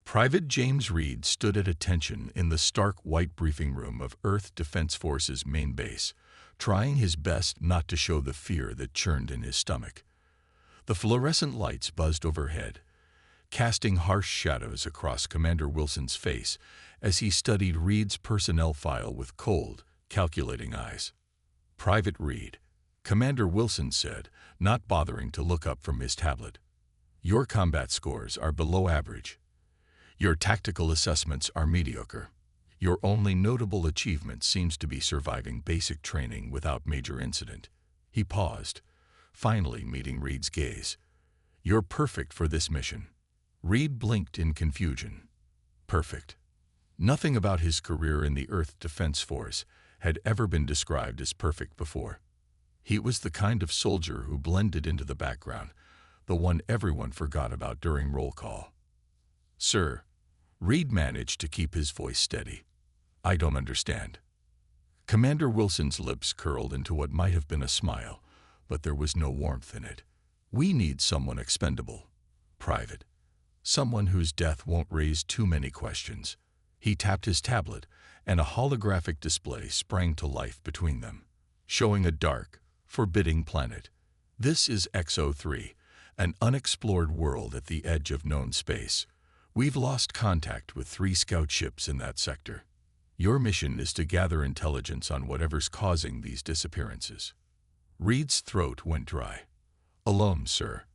Private James Reed stood at attention in the stark white briefing room of Earth Defense Force's main base, trying his best not to show the fear that churned in his stomach. The fluorescent lights buzzed overhead, casting harsh shadows across Commander Wilson's face as he studied Reed's personnel file with cold, calculating eyes. "Private Reed," Commander Wilson said, not bothering to look up from his tablet. "Your combat scores are below average. Your tactical assessments are mediocre. Your only notable achievement seems to be surviving basic training without major incident." He paused, finally meeting Reed's gaze. "You're perfect for this mission." Reed blinked in confusion. Perfect. Nothing about his career in the Earth Defense Force had ever been described as perfect before. He was the kind of soldier who blended into the background, the one everyone forgot about during roll call. "Sir," Reed managed to keep his voice steady, "I don't understand." Commander Wilson's lips curled into what might have been a smile, but there was no warmth in it. "We need someone expendable, Private. Someone whose death won't raise too many questions." He tapped his tablet, and a holographic display sprang to life between them, showing a dark, forbidding planet. "This is XO3, an unexplored world at the edge of known space. We've lost contact with 3 scout ships in that sector. Your mission is to gather intelligence on whatever's causing these disappearances." Reed's throat went dry. "Alone, sir."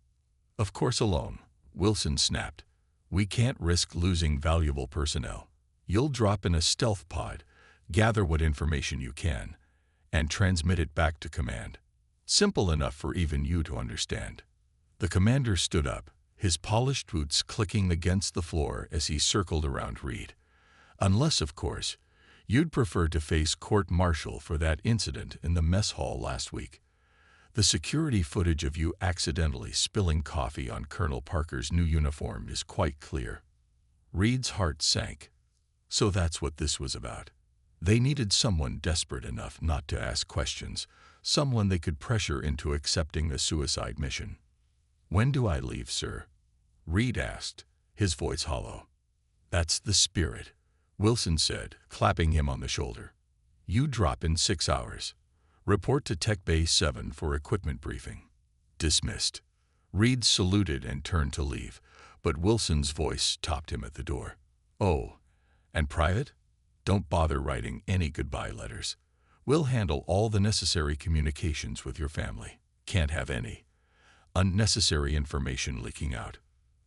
"Of course alone," Wilson snapped. "We can't risk losing valuable personnel. You'll drop in a stealth pod, gather what information you can, and transmit it back to command. Simple enough for even you to understand." The commander stood up, his polished boots clicking against the floor as he circled around Reed. "Unless, of course, you'd prefer to face court-martial for that incident in the mess hall last week. The security footage of you accidentally spilling coffee on Colonel Parker's new uniform is quite clear." Reed's heart sank. So that's what this was about. They needed someone desperate enough not to ask questions, someone they could pressure into accepting a suicide mission. "When do I leave, sir?" Reed asked, his voice hollow. "That's the spirit," Wilson said, clapping him on the shoulder. "You drop in 6 hours. Report to Tech Bay 7 for equipment briefing." Dismissed. Reed saluted and turned to leave, but Wilson's voice stopped him at the door. "Oh, and Private, don't bother writing any goodbye letters. We'll handle all the necessary communications with your family. Can't have any unnecessary information leaking out."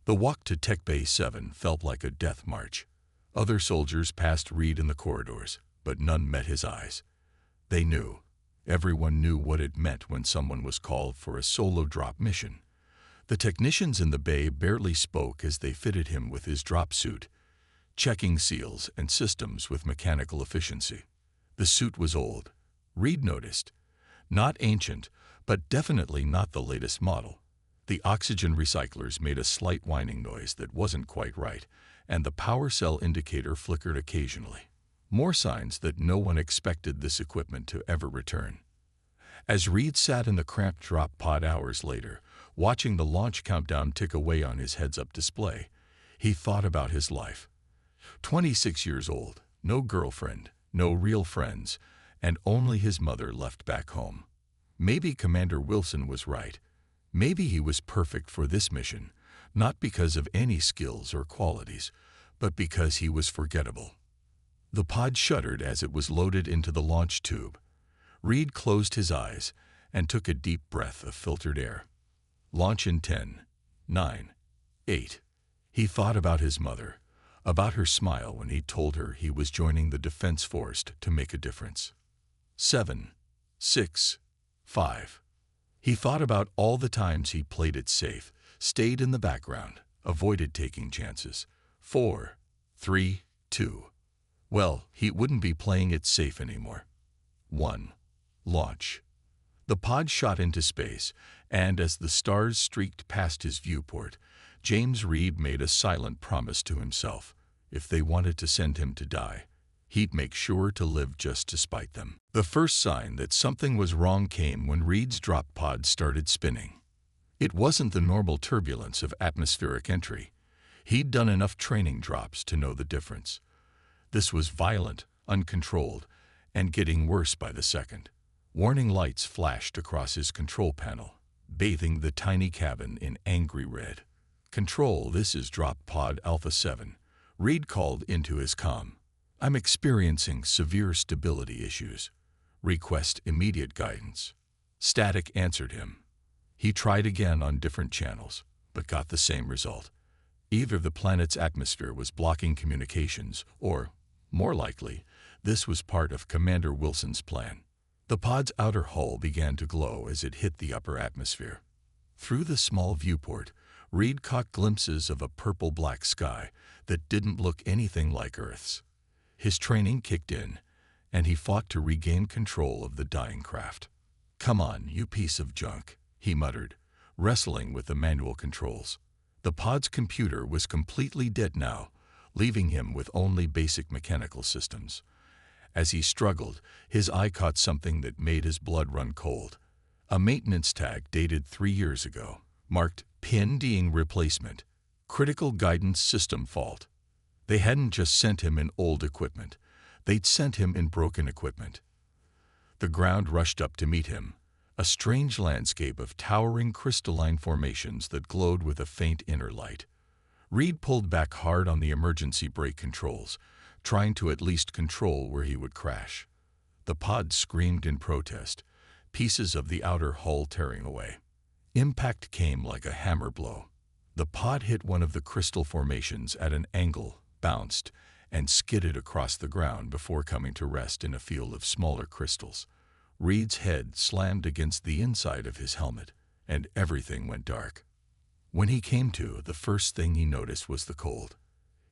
The walk to Tech Bay 7 felt like a death march. Other soldiers passed Reed in the corridors, but none met his eyes. They knew. Everyone knew what it meant when someone was called for a solo drop mission. The technicians in the bay barely spoke as they fitted him with his drop suit, checking seals and systems with mechanical efficiency. The suit was old, Reed noticed. Not ancient, but definitely not the latest model. The oxygen recyclers made a slight whining noise that wasn't quite right, and the power cell indicator flickered occasionally. More signs that no one expected this equipment to ever return. As Reed sat in the cramped drop pod hours later, watching the launch countdown tick away on his heads-up display, he thought about his life. 26 years old, no girlfriend, no real friends, and only his mother left back home. Maybe Commander Wilson was right. Maybe he was perfect for this mission, not because of any skills or qualities, but because he was forgettable. The pod shuddered as it was loaded into the launch tube. Reed closed his eyes and took a deep breath of filtered air. Launch in 10, 9, 8. He thought about his mother, about her smile when he told her he was joining the Defense Force to make a difference. 7, 6, 5. He thought about all the times he played it safe, stayed in the background, avoided taking chances. 4, 3, 2. Well, he wouldn't be playing it safe anymore. 1. Launch. The pod shot into space, and as the stars streaked past his viewport, James Reed made a silent promise to himself. If they wanted to send him to die, he'd make sure to live just to spite them. The first sign that something was wrong came when Reed's drop pod started spinning. It wasn't the normal turbulence of atmospheric entry. He'd done enough training drops to know the difference. This was violent, uncontrolled, and getting worse by the second. Warning lights flashed across his control panel, bathing the tiny cabin in angry red. "Control, this is Drop Pod Alpha 7. Reed called into his comm. "I'm experiencing severe stability issues. Request immediate guidance." Static answered him. He tried again on different channels, but got the same result. Either the planet's atmosphere was blocking communications, or, more likely, this was part of Commander Wilson's plan. The pod's outer hull began to glow as it hit the upper atmosphere. Through the small viewport, Reed caught glimpses of a purple-black sky that didn't look anything like Earth's. His training kicked in, and he fought to regain control of the dying craft. "Come on, you piece of junk," he muttered, wrestling with the manual controls. The pod's computer was completely dead now, leaving him with only basic mechanical systems. As he struggled, his eye caught something that made his blood run cold. A maintenance tag dated 3 years ago, marked pending replacement, critical guidance system fault. They hadn't just sent him in old equipment, they'd sent him in broken equipment. The ground rushed up to meet him, a strange landscape of towering crystalline formations that glowed with a faint inner light. Reed pulled back hard on the emergency brake controls, trying to at least control where he would crash. The pod screamed in protest, pieces of the outer hull tearing away. Impact came like a hammer blow. The pod hit one of the crystal formations at an angle, bounced, and skidded across the ground before coming to rest in a field of smaller crystals. Reed's head slammed against the inside of his helmet, and everything went dark. When he came to, the first thing he noticed was the cold.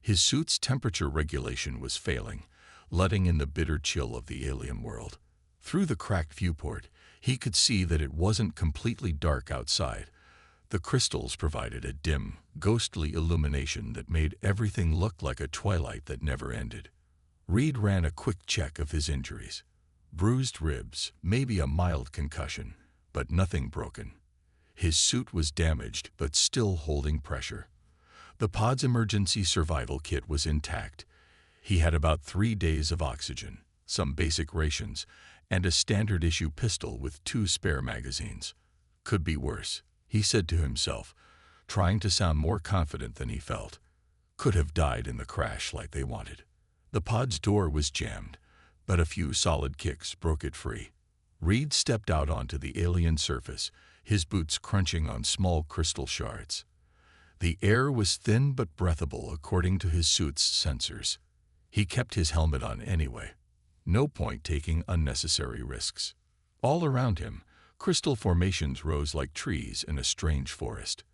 His suit's temperature regulation was failing, letting in the bitter chill of the alien world. Through the cracked viewport, he could see that it wasn't completely dark outside. The crystals provided a dim, ghostly illumination that made everything look like a twilight that never ended. Reed ran a quick check of his injuries. Bruised ribs, maybe a mild concussion, but nothing broken. His suit was damaged but still holding pressure. The pod's emergency survival kit was intact. He had about 3 days of oxygen, some basic rations, and a standard-issue pistol with 2 spare magazines. Could be worse, he said to himself, trying to sound more confident than he felt. Could have died in the crash like they wanted. The pod's door was jammed, but a few solid kicks broke it free. Reed stepped out onto the alien surface, his boots crunching on small crystal shards. The air was thin but breathable according to his suit's sensors. He kept his helmet on anyway. No point taking unnecessary risks. All around him, crystal formations rose like trees in a strange forest.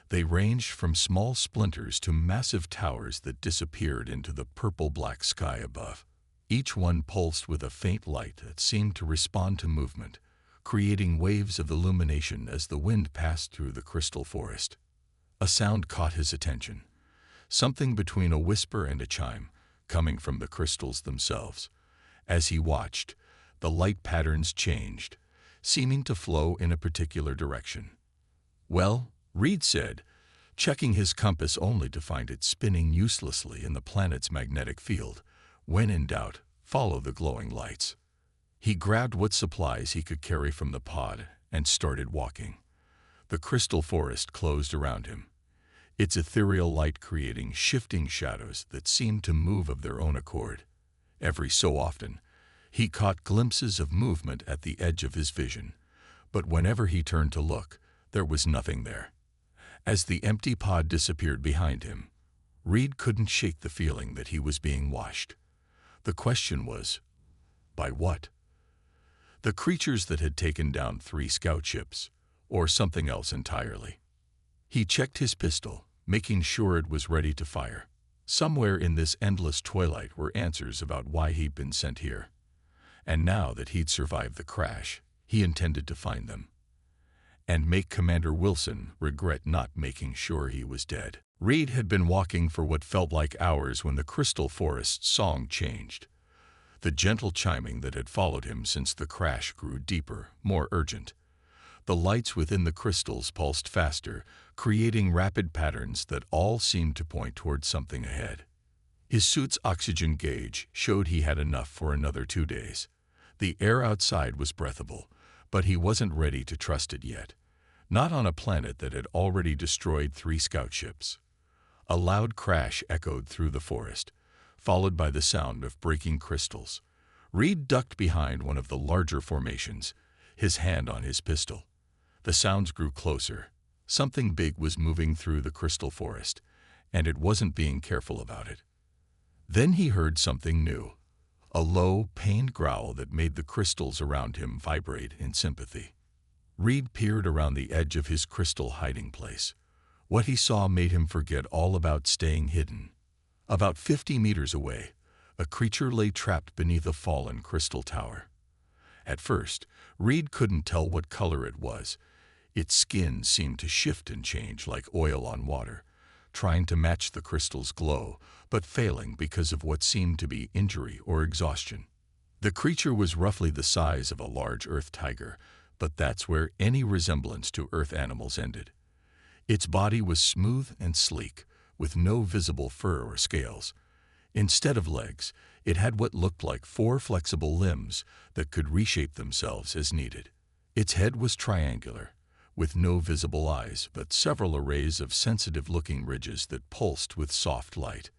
They ranged from small splinters to massive towers that disappeared into the purple-black sky above. Each one pulsed with a faint light that seemed to respond to movement, creating waves of illumination as the wind passed through the crystal forest. A sound caught his attention, something between a whisper and a chime, coming from the crystals themselves. As he watched, the light patterns changed, seeming to flow in a particular direction. "Well," Reed said, checking his compass only to find it spinning uselessly in the planet's magnetic field. "When in doubt, follow the glowing lights." He grabbed what supplies he could carry from the pod and started walking. The crystal forest closed around him, its ethereal light creating shifting shadows that seemed to move of their own accord. Every so often, he caught glimpses of movement at the edge of his vision, but whenever he turned to look, there was nothing there. As the empty pod disappeared behind him, Reed couldn't shake the feeling that he was being watched. The question was, by what? The creatures that had taken down 3 scout ships, or something else entirely. He checked his pistol, making sure it was ready to fire. Somewhere in this endless twilight were answers about why he'd been sent here. And now that he'd survived the crash, he intended to find them. And make Commander Wilson regret not making sure he was dead. Reed had been walking for what felt like hours when the crystal forest's song changed. The gentle chiming that had followed him since the crash grew deeper, more urgent. The lights within the crystals pulsed faster, creating rapid patterns that all seemed to point toward something ahead. His suit's oxygen gauge showed he had enough for another 2 days. The air outside was breathable, but he wasn't ready to trust it yet. Not on a planet that had already destroyed 3 scout ships. A loud crash echoed through the forest, followed by the sound of breaking crystals. Reed ducked behind one of the larger formations, his hand on his pistol. The sounds grew closer. Something big was moving through the crystal forest, and it wasn't being careful about it. Then he heard something new, a low, pained growl that made the crystals around him vibrate in sympathy. Reed peered around the edge of his crystal hiding place. What he saw made him forget all about staying hidden. About 50 meters away, a creature lay trapped beneath a fallen crystal tower. At first, Reed couldn't tell what color it was. Its skin seemed to shift and change like oil on water, trying to match the crystal's glow, but failing because of what seemed to be injury or exhaustion. The creature was roughly the size of a large earth tiger, but that's where any resemblance to earth animals ended. Its body was smooth and sleek, with no visible fur or scales. Instead of legs, it had what looked like 4 flexible limbs that could reshape themselves as needed. Its head was triangular, with no visible eyes, but several arrays of sensitive-looking ridges that pulsed with soft light.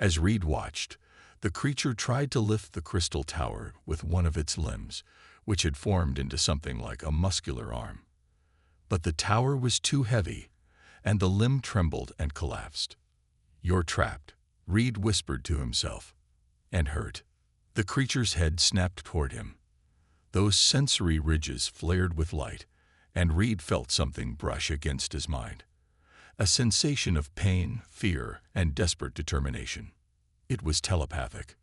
As Reed watched, the creature tried to lift the crystal tower with one of its limbs, which had formed into something like a muscular arm. But the tower was too heavy, and the limb trembled and collapsed. "You're trapped," Reed whispered to himself. "And hurt." The creature's head snapped toward him. Those sensory ridges flared with light, and Reed felt something brush against his mind. A sensation of pain, fear, and desperate determination. It was telepathic.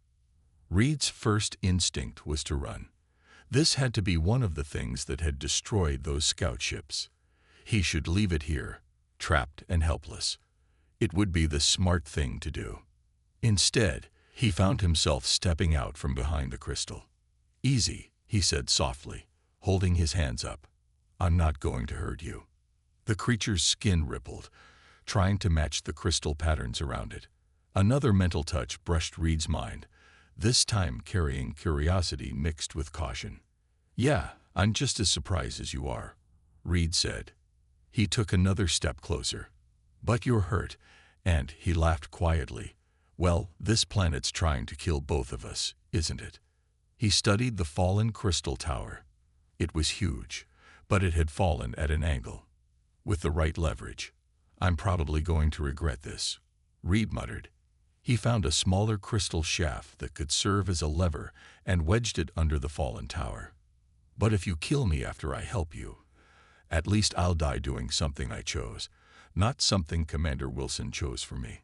Reed's first instinct was to run. This had to be one of the things that had destroyed those scout ships. He should leave it here, trapped and helpless. It would be the smart thing to do. Instead, he found himself stepping out from behind the crystal. "Easy," he said softly, holding his hands up. "I'm not going to hurt you." The creature's skin rippled, trying to match the crystal patterns around it. Another mental touch brushed Reed's mind, this time carrying curiosity mixed with caution. "Yeah, I'm just as surprised as you are," Reed said. He took another step closer. "But you're hurt," and he laughed quietly. "Well, this planet's trying to kill both of us, isn't it?" He studied the fallen crystal tower. It was huge, but it had fallen at an angle. "With the right leverage, I'm probably going to regret this," Reed muttered. He found a smaller crystal shaft that could serve as a lever and wedged it under the fallen tower. "But if you kill me after I help you, at least I'll die doing something I chose, not something Commander Wilson chose for me."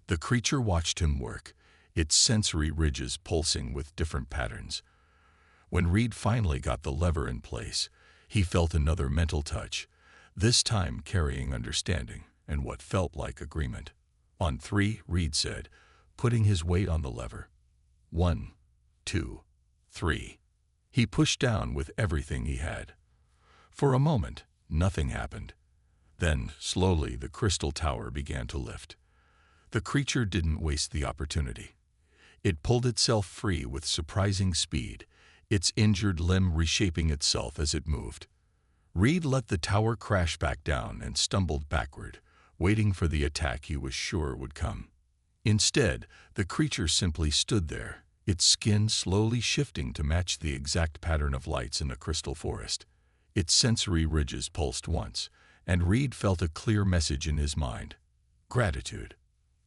The creature watched him work, its sensory ridges pulsing with different patterns. When Reed finally got the lever in place, he felt another mental touch, this time carrying understanding and what felt like agreement. "On 3, Reed said, putting his weight on the lever. 1, 2, 3. He pushed down with everything he had. For a moment, nothing happened. Then, slowly, the crystal tower began to lift. The creature didn't waste the opportunity. It pulled itself free with surprising speed, its injured limb reshaping itself as it moved. Reed let the tower crash back down and stumbled backward, waiting for the attack he was sure would come. Instead, the creature simply stood there, its skin slowly shifting to match the exact pattern of lights in the crystal forest. Its sensory ridges pulsed once, and Reed felt a clear message in his mind. Gratitude.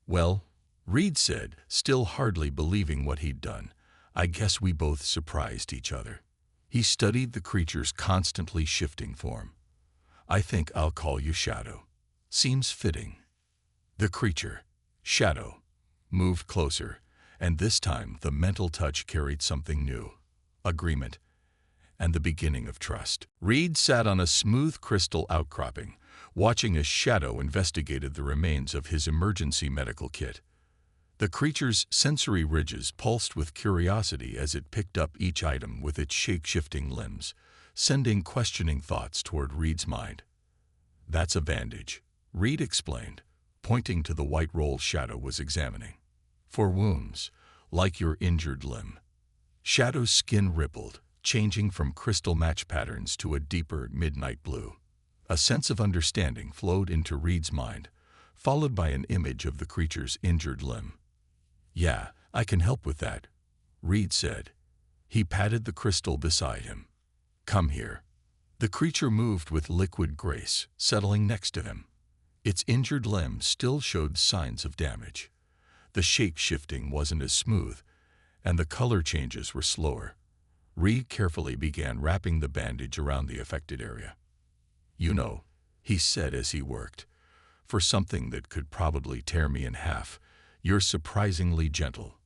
"Well," Reed said, still hardly believing what he'd done, "I guess we both surprised each other." He studied the creature's constantly shifting form. "I think I'll call you Shadow. Seems fitting." The creature, Shadow, moved closer, and this time the mental touch carried something new. Agreement, and the beginning of trust. Reed sat on a smooth crystal outcropping, watching as Shadow investigated the remains of his emergency medical kit. The creature's sensory ridges pulsed with curiosity as it picked up each item with its shape-shifting limbs, sending questioning thoughts toward Reed's mind. "That's a bandage," Reed explained, pointing to the white roll Shadow was examining. "For wounds, like your injured limb." Shadow's skin rippled, changing from crystal match patterns to a deeper midnight blue. A sense of understanding flowed into Reed's mind, followed by an image of the creature's injured limb. "Yeah, I can help with that," Reed said. He patted the crystal beside him. "Come here." The creature moved with liquid grace, settling next to him. Its injured limb still showed signs of damage. The shape-shifting wasn't as smooth, and the color changes were slower. Reed carefully began wrapping the bandage around the affected area. "You know," he said as he worked, "for something that could probably tear me in half, you're surprisingly gentle."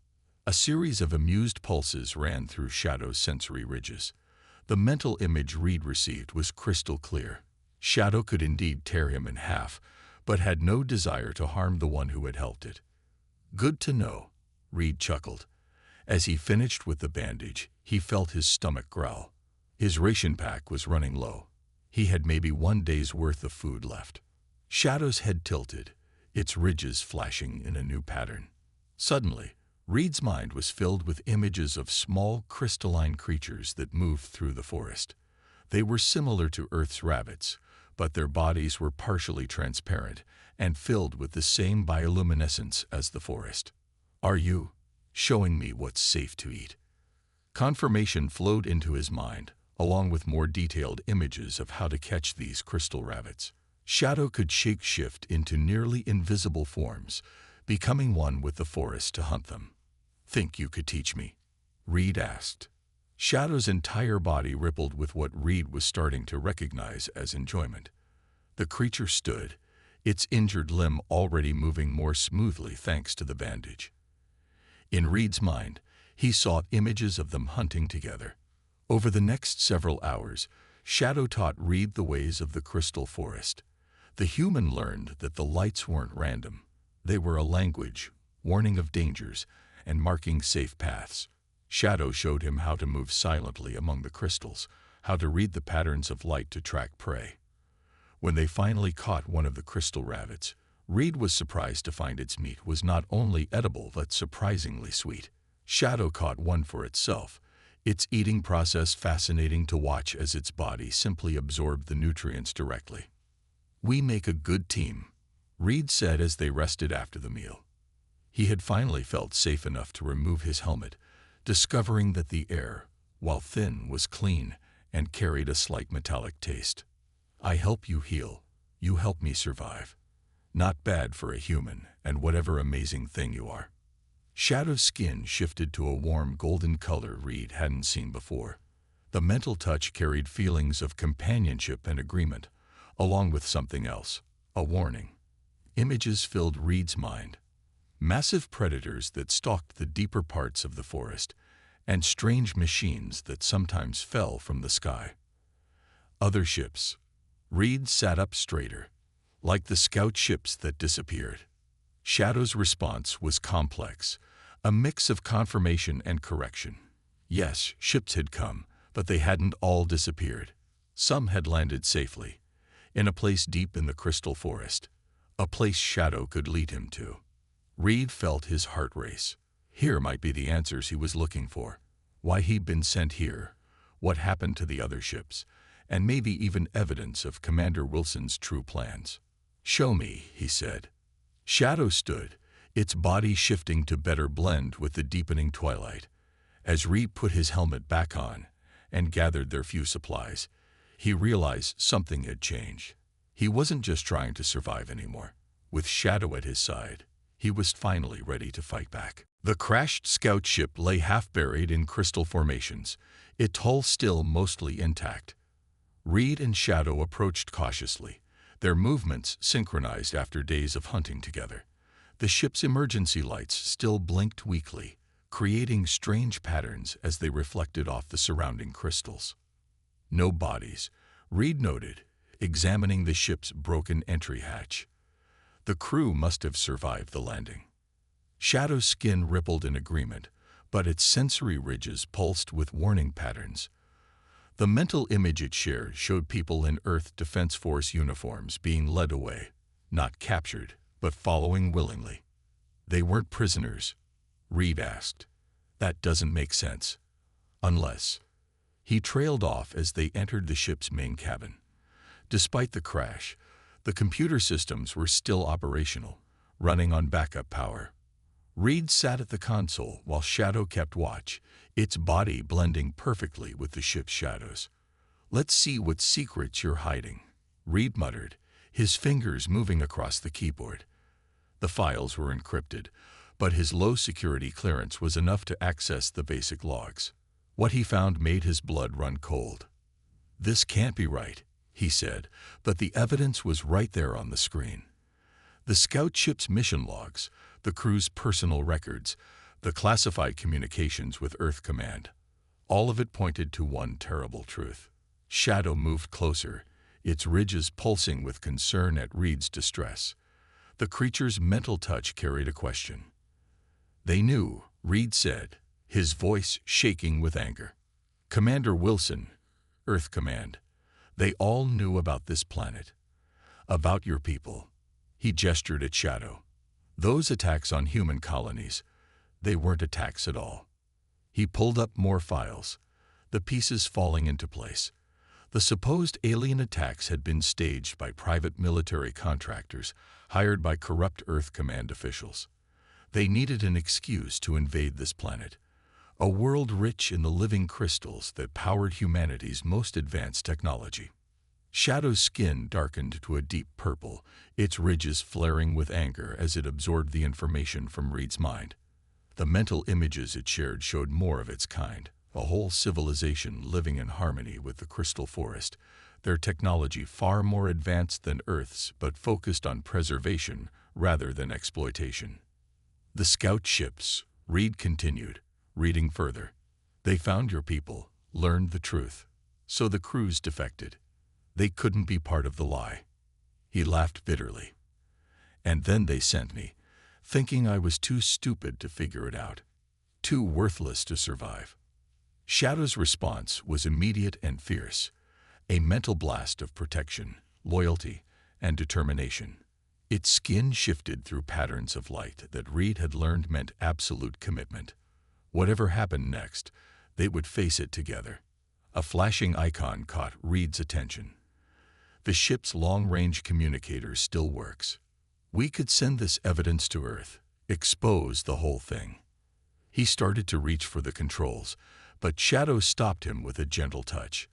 A series of amused pulses ran through Shadow's sensory ridges. The mental image Reed received was crystal clear. Shadow could indeed tear him in half, but had no desire to harm the one who had helped it. "Good to know," Reed chuckled. As he finished with the bandage, he felt his stomach growl. His ration pack was running low. He had maybe 1 day's worth of food left. Shadow's head tilted, its ridges flashing in a new pattern. Suddenly, Reed's mind was filled with images of small, crystalline creatures that moved through the forest. They were similar to Earth's rabbits, but their bodies were partially transparent and filled with the same bioluminescence as the forest. "Are you showing me what's safe to eat?" Confirmation flowed into his mind, along with more detailed images of how to catch these crystal rabbits. Shadow could shape-shift into nearly invisible forms, becoming one with the forest to hunt them. "Think you could teach me?" Reed asked. Shadow's entire body rippled with what Reed was starting to recognize as enjoyment. The creature stood, its injured limb already moving more smoothly thanks to the bandage. In Reed's mind, he saw images of them hunting together. Over the next several hours, Shadow taught Reed the ways of the crystal forest. The human learned that the lights weren't random. They were a language, warning of dangers, and marking safe paths. Shadow showed him how to move silently among the crystals, how to read the patterns of light to track prey. When they finally caught one of the crystal rabbits, Reed was surprised to find its meat was not only edible but surprisingly sweet. Shadow caught one for itself, its eating process fascinating to watch as its body simply absorbed the nutrients directly. "We make a good team," Reed said as they rested after the meal. He had finally felt safe enough to remove his helmet, discovering that the air, while thin, was clean and carried a slight metallic taste. "I help you heal, you help me survive. Not bad for a human and whatever amazing thing you are." Shadow's skin shifted to a warm golden color Reed hadn't seen before. The mental touch carried feelings of companionship and agreement, along with something else, a warning. Images filled Reed's mind. Massive predators that stalked the deeper parts of the forest, and strange machines that sometimes fell from the sky. Other ships. Reed sat up straighter, like the scout ships that disappeared. Shadow's response was complex, a mix of confirmation and correction. Yes, ships had come, but they hadn't all disappeared. Some had landed safely, in a place deep in the crystal forest, a place Shadow could lead him to. Reed felt his heart race. Here might be the answers he was looking for. Why he'd been sent here, what happened to the other ships, and maybe even evidence of Commander Wilson's true plans. "Show me," he said. Shadow stood, its body shifting to better blend with the deepening twilight. As Reed put his helmet back on and gathered their few supplies, he realized something had changed. He wasn't just trying to survive anymore. With Shadow at his side, he was finally ready to fight back. The crashed scout ship lay half-buried in crystal formations, its hull still mostly intact. Reed and Shadow approached cautiously, their movements synchronized after days of hunting together. The ship's emergency lights still blinked weakly, creating strange patterns as they reflected off the surrounding crystals. No bodies, Reed noted, examining the ship's broken entry hatch. The crew must have survived the landing. Shadow's skin rippled in agreement, but its sensory ridges pulsed with warning patterns. The mental image it shared showed people in Earth Defense Force uniforms being led away, not captured, but following willingly. They weren't prisoners, Reed asked. That doesn't make sense. Unless. He trailed off as they entered the ship's main cabin. Despite the crash, the computer systems were still operational, running on backup power. Reed sat at the console while Shadow kept watch, its body blending perfectly with the ship's shadows. "Let's see what secrets you're hiding," Reed muttered, his fingers moving across the keyboard. The files were encrypted, but his low security clearance was enough to access the basic logs. What he found made his blood run cold. "This can't be right," he said, but the evidence was right there on the screen. The scout ship's mission logs, the crew's personal records, the classified communications with Earth Command. All of it pointed to one terrible truth. Shadow moved closer, its ridges pulsing with concern at Reed's distress. The creature's mental touch carried a question. "They knew," Reed said, his voice shaking with anger. "Commander Wilson, Earth Command, they all knew about this planet. About your people." He gestured at Shadow. "Those attacks on human colonies, they weren't attacks at all." He pulled up more files, the pieces falling into place. The supposed alien attacks had been staged by private military contractors hired by corrupt Earth Command officials. They needed an excuse to invade this planet, a world rich in the living crystals that powered humanity's most advanced technology. Shadow's skin darkened to a deep purple, its ridges flaring with anger as it absorbed the information from Reed's mind. The mental images it shared showed more of its kind, a whole civilization living in harmony with the crystal forest, their technology far more advanced than Earth's but focused on preservation rather than exploitation. "The scout ships," Reed continued, reading further. "They found your people, learned the truth. So the crews defected. They couldn't be part of the lie." He laughed bitterly. "And then they sent me, thinking I was too stupid to figure it out, too worthless to survive." Shadow's response was immediate and fierce, a mental blast of protection, loyalty, and determination. Its skin shifted through patterns of light that Reed had learned meant absolute commitment. Whatever happened next, they would face it together. A flashing icon caught Reed's attention. "The ship's long-range communicator still works. We could send this evidence to Earth, expose the whole thing." He started to reach for the controls, but Shadow stopped him with a gentle touch.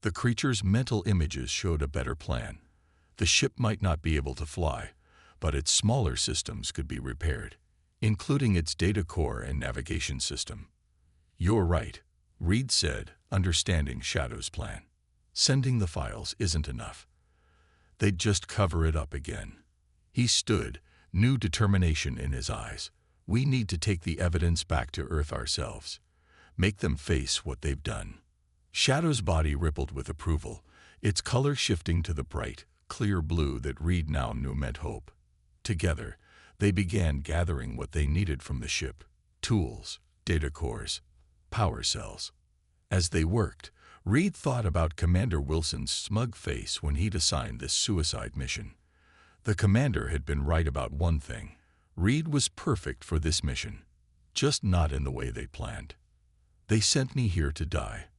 The creature's mental images showed a better plan. The ship might not be able to fly, but its smaller systems could be repaired, including its data core and navigation system. "You're right," Reed said, understanding Shadow's plan. "Sending the files isn't enough. They'd just cover it up again." He stood, new determination in his eyes. "We need to take the evidence back to Earth ourselves. Make them face what they've done." Shadow's body rippled with approval, its color shifting to the bright, clear blue that Reed now knew meant hope. Together, they began gathering what they needed from the ship: tools, data cores, power cells. As they worked, Reed thought about Commander Wilson's smug face when he'd assigned this suicide mission. The commander had been right about one thing: Reed was perfect for this mission, just not in the way they planned. "They sent me here to die,"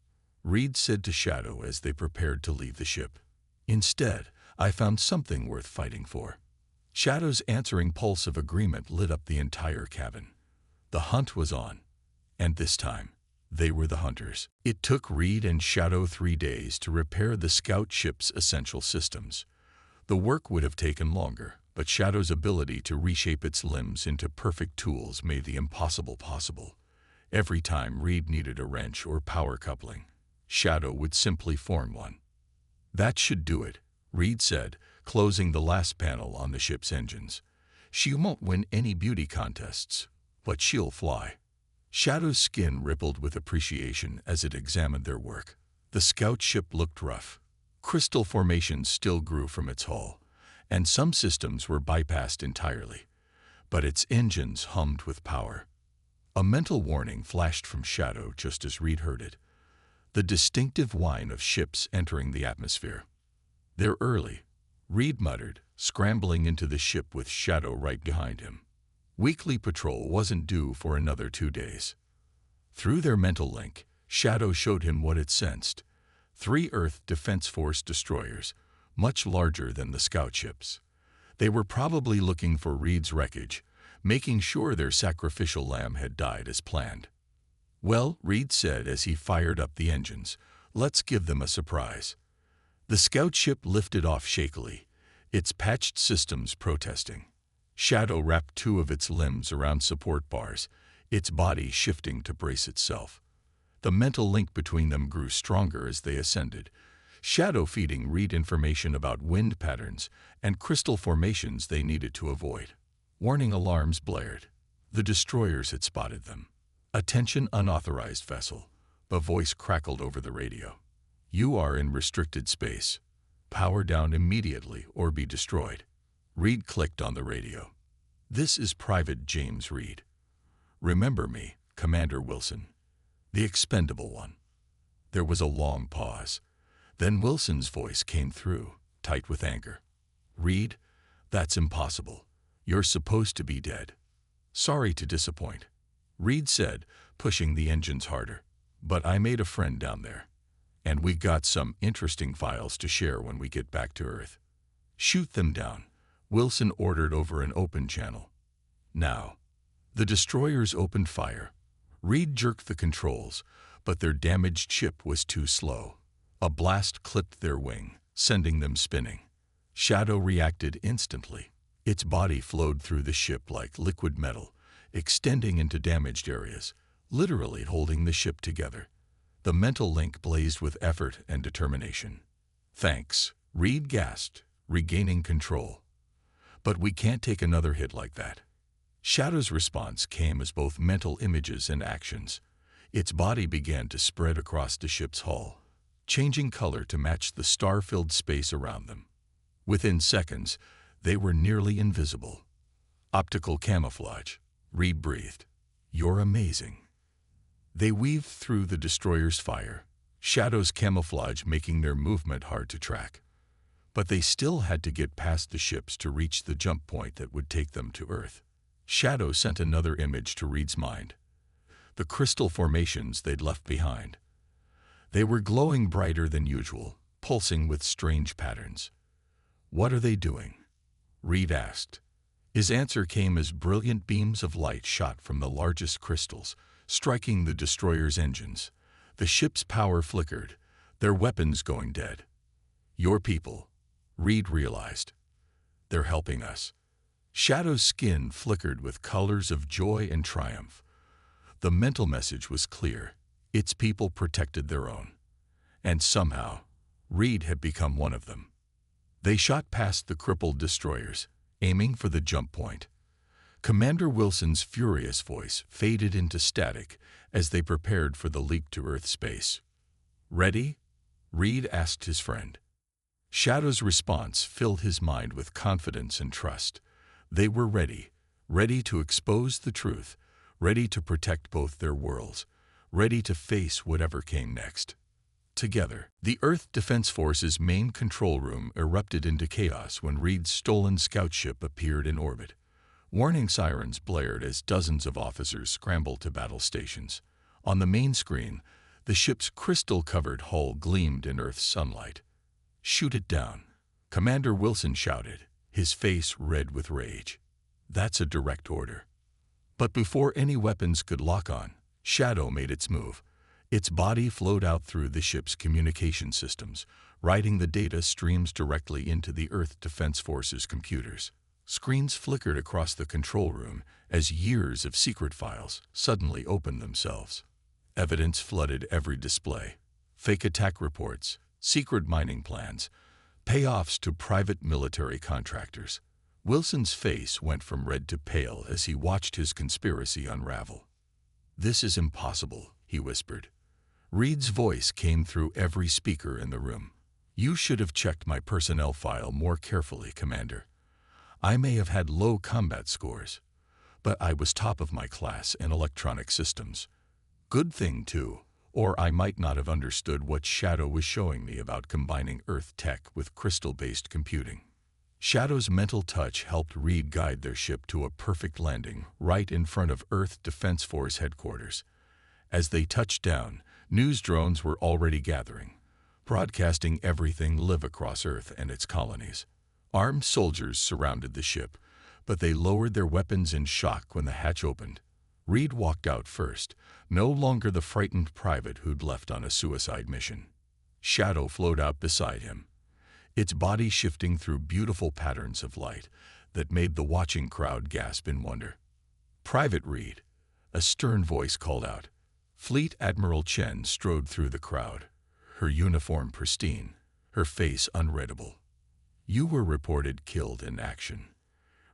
Reed said to Shadow as they prepared to leave the ship. "Instead, I found something worth fighting for." Shadow's answering pulse of agreement lit up the entire cabin. The hunt was on, and this time, they were the hunters. It took Reed and Shadow 3 days to repair the scout ship's essential systems. The work would have taken longer, but Shadow's ability to reshape its limbs into perfect tools made the impossible possible. Every time Reed needed a wrench or power coupling, Shadow would simply form one. "That should do it," Reed said, closing the last panel on the ship's engines. "She won't win any beauty contests, but she'll fly." Shadow's skin rippled with appreciation as it examined their work. The scout ship looked rough. Crystal formations still grew from its hull, and some systems were bypassed entirely. But its engines hummed with power. A mental warning flashed from Shadow just as Reed heard it. the distinctive whine of ships entering the atmosphere. "They're early," Reed muttered, scrambling into the ship with Shadow right behind him. Weekly patrol wasn't due for another 2 days. Through their mental link, Shadow showed him what it sensed: 3 Earth Defense Force destroyers, much larger than the scout ships. They were probably looking for Reed's wreckage, making sure their sacrificial lamb had died as planned. "Well," Reed said as he fired up the engines, "let's give them a surprise." The scout ship lifted off shakily, its patched systems protesting. Shadow wrapped 2 of its limbs around support bars, its body shifting to brace itself. The mental link between them grew stronger as they ascended, Shadow feeding Reed information about wind patterns and crystal formations they needed to avoid. Warning alarms blared. The destroyers had spotted them. "Attention, unauthorized vessel," a voice crackled over the radio. "You are in restricted space. Power down immediately or be destroyed." Reed clicked on the radio. "This is Private James Reed. Remember me, Commander Wilson, the expendable one." There was a long pause. Then Wilson's voice came through, tight with anger. "Reed, that's impossible. You're supposed to be dead." "Sorry to disappoint," Reed said, pushing the engines harder. "But I made a friend down there, and we got some interesting files to share when we get back to Earth." "Shoot them down," Wilson ordered over an open channel. "Now." The destroyers opened fire. Reed jerked the controls, but their damaged ship was too slow. A blast clipped their wing, sending them spinning. Shadow reacted instantly. Its body flowed through the ship like liquid metal, extending into damaged areas, literally holding the ship together. The mental link blazed with effort and determination. "Thanks," Reed gasped, regaining control. "But we can't take another hit like that." Shadow's response came as both mental images and actions. Its body began to spread across the ship's hull, changing color to match the star-filled space around them. Within seconds, they were nearly invisible. "Optical camouflage," Reed breathed. "You're amazing." They weaved through the destroyer's fire, Shadow's camouflage making their movement hard to track. But they still had to get past the ships to reach the jump point that would take them to Earth. Shadow sent another image to Reed's mind: the crystal formations they'd left behind. They were glowing brighter than usual, pulsing with strange patterns. "What are they doing?" Reed asked. His answer came as brilliant beams of light shot from the largest crystals, striking the destroyer's engines. The ship's power flickered, their weapons going dead. "Your people," Reed realized. "They're helping us." Shadow's skin flickered with colors of joy and triumph. The mental message was clear: its people protected their own. And somehow, Reed had become one of them. They shot past the crippled destroyers, aiming for the jump point. Commander Wilson's furious voice faded into static as they prepared for the leap to Earth space. "Ready?" Reed asked his friend. Shadow's response filled his mind with confidence and trust. They were ready, ready to expose the truth, ready to protect both their worlds, ready to face whatever came next. Together, the Earth Defense Force's main control room erupted into chaos when Reed's stolen scout ship appeared in orbit. Warning sirens blared as dozens of officers scrambled to battle stations. On the main screen, the ship's crystal-covered hull gleamed in Earth's sunlight. "Shoot it down," Commander Wilson shouted, his face red with rage. "That's a direct order." But before any weapons could lock on, Shadow made its move. Its body flowed out through the ship's communication systems, writing the data streams directly into the Earth Defense Force's computers. Screens flickered across the control room as years of secret files suddenly opened themselves. Evidence flooded every display: fake attack reports, secret mining plans, payoffs to private military contractors. Wilson's face went from red to pale as he watched his conspiracy unravel. "This is impossible," he whispered. Reed's voice came through every speaker in the room. "You should have checked my personnel file more carefully, Commander. I may have had low combat scores, but I was top of my class in electronic systems. Good thing, too, Or I might not have understood what Shadow was showing me about combining Earth tech with crystal-based computing. Shadow's mental touch helped Reed guide their ship to a perfect landing right in front of Earth Defense Force headquarters. As they touched down, news drones were already gathering, broadcasting everything live across Earth and its colonies. Armed soldiers surrounded the ship, but they lowered their weapons in shock when the hatch opened. Reed walked out first, no longer the frightened private who'd left on a suicide mission. Shadow flowed out beside him, its body shifting through beautiful patterns of light that made the watching crowd gasp in wonder. "Private Reed," a stern voice called out. Fleet Admiral Chen strode through the crowd, her uniform pristine, her face unreadable. "You were reported killed in action.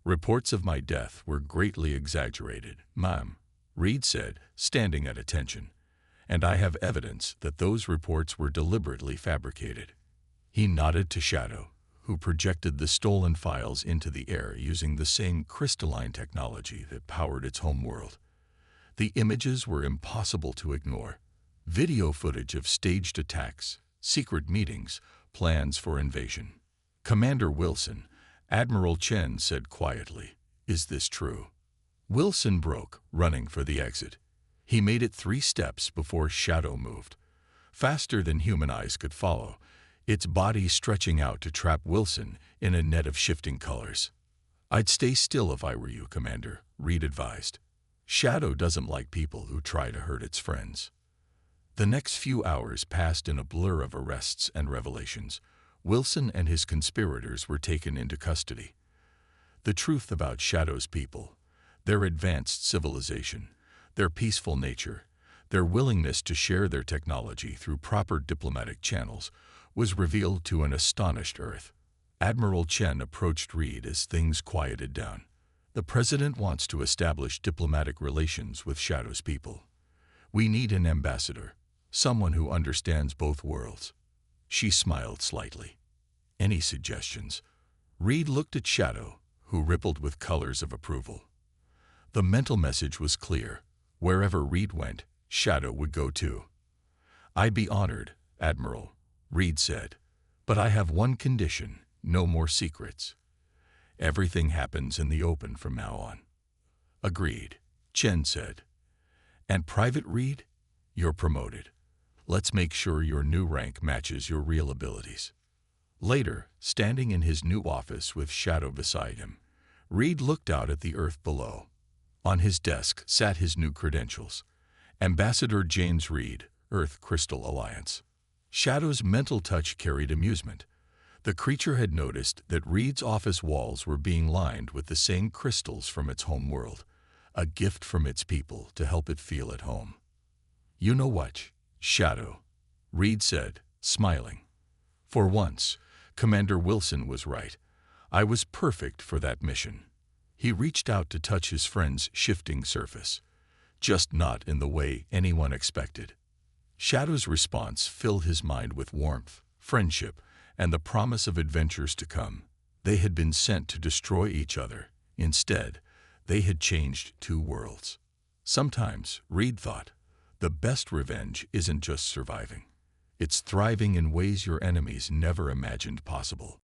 Reports of my death were greatly exaggerated, ma'am," Reed said, standing at attention, "and I have evidence that those reports were deliberately fabricated." He nodded to Shadow, who projected the stolen files into the air using the same crystalline technology that powered its homeworld. The images were impossible to ignore. Video footage of staged attacks, secret meetings, plans for invasion. "Commander Wilson," Admiral Chen said quietly, "is this true?" Wilson broke, running for the exit. He made it 3 steps before Shadow moved, faster than human eyes could follow, its body stretching out to trap Wilson in a net of shifting colors. "I'd stay still if I were you, Commander," Reed advised. "Shadow doesn't like people who try to hurt its friends." The next few hours passed in a blur of arrests and revelations. Wilson and his conspirators were taken into custody. The truth about Shadow's people, their advanced civilization, their peaceful nature, their willingness to share their technology through proper diplomatic channels, was revealed to an astonished Earth. Admiral Chen approached Reed as things quieted down. "The President wants to establish diplomatic relations with Shadow's people. We need an ambassador, someone who understands both worlds." She smiled slightly. "Any suggestions?" Reed looked at Shadow, who rippled with colors of approval. The mental message was clear. Wherever Reed went, Shadow would go too. "I'd be honored, Admiral," Reed said, "but I have one condition: no more secrets. Everything happens in the open from now on." "Agreed," Chen said. "And Private Reed, you're promoted. Let's make sure your new rank matches your real abilities." Later, standing in his new office with Shadow beside him, Reed looked out at the Earth below. On his desk sat his new credentials: Ambassador James Reed, Earth Crystal Alliance. Shadow's mental touch carried amusement. The creature had noticed that Reed's office walls were being lined with the same crystals from its home world, a gift from its people to help it feel at home. "You know what, Shadow," Reed said, smiling. "For once, Commander Wilson was right. I was perfect for that mission." He reached out to touch his friend's shifting surface, just not in the way anyone expected. Shadow's response filled his mind with warmth, friendship, and the promise of adventures to come. They had been sent to destroy each other. Instead, they had changed 2 worlds. Sometimes, Reed thought, the best revenge isn't just surviving. It's thriving in ways your enemies never imagined possible.